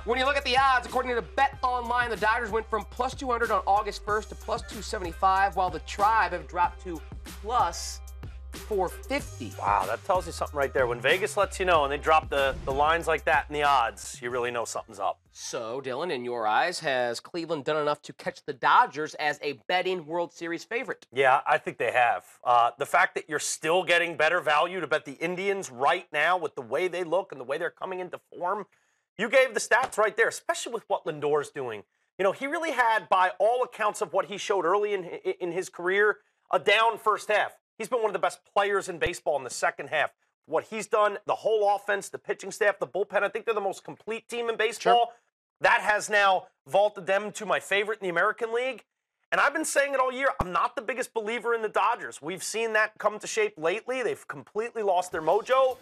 When you look at the odds, according to Bet Online, the Dodgers went from plus 200 on August 1st to plus 275, while the Tribe have dropped to plus 450. Wow, that tells you something right there. When Vegas lets you know and they drop the lines like that in the odds, you really know something's up. So, Dylan, in your eyes, has Cleveland done enough to catch the Dodgers as a betting World Series favorite? Yeah, I think they have. The fact that you're still getting better value to bet the Indians right now with the way they look and the way they're coming into form, you gave the stats right there, especially with what Lindor's doing. You know, he really had, by all accounts of what he showed early in his career, a down first half. He's been one of the best players in baseball in the second half. What he's done, the whole offense, the pitching staff, the bullpen, I think they're the most complete team in baseball. Sure. That has now vaulted them to my favorite in the American League. And I've been saying it all year, I'm not the biggest believer in the Dodgers. We've seen that come to shape lately. They've completely lost their mojo.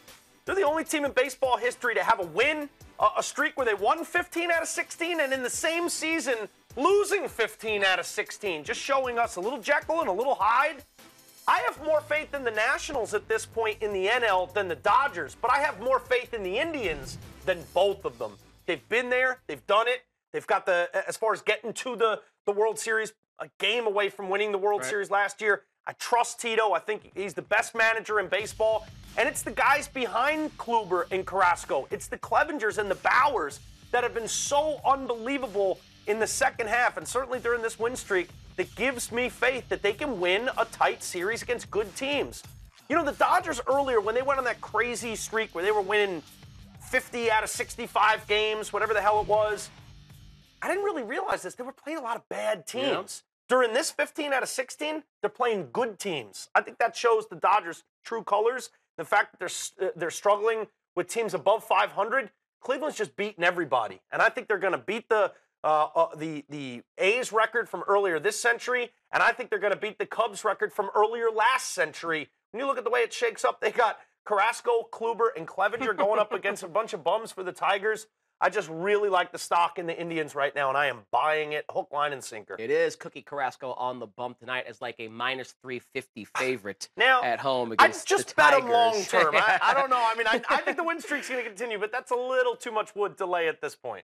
They're the only team in baseball history to have a win, a streak where they won 15 out of 16, and in the same season, losing 15 out of 16, just showing us a little Jekyll and a little Hyde. I have more faith in the Nationals at this point in the NL than the Dodgers, but I have more faith in the Indians than both of them. They've been there. They've done it. They've got as far as getting to the World Series, a game away from winning the World Series last year. I trust Tito. I think he's the best manager in baseball. And it's the guys behind Kluber and Carrasco. It's the Clevingers and the Bauers that have been so unbelievable in the second half, and certainly during this win streak, that gives me faith that they can win a tight series against good teams. You know, the Dodgers earlier, when they went on that crazy streak where they were winning 50 out of 65 games, whatever the hell it was, I didn't really realize this. They were playing a lot of bad teams. Yeah. During this 15 out of 16, they're playing good teams. I think that shows the Dodgers' true colors. The fact that they're struggling with teams above 500, Cleveland's just beating everybody. And I think they're going to beat the A's record from earlier this century, and I think they're going to beat the Cubs record from earlier last century. When you look at the way it shakes up, they got Carrasco, Kluber, and Clevinger going up against a bunch of bums for the Tigers. I just really like the stock in the Indians right now, and I am buying it hook, line, and sinker. It is Cookie Carrasco on the bump tonight as like a minus 350 favorite now, at home against the Tigers. I just bet him long term. I don't know. I mean, I think the win streak's going to continue, but that's a little too much wood to lay at this point.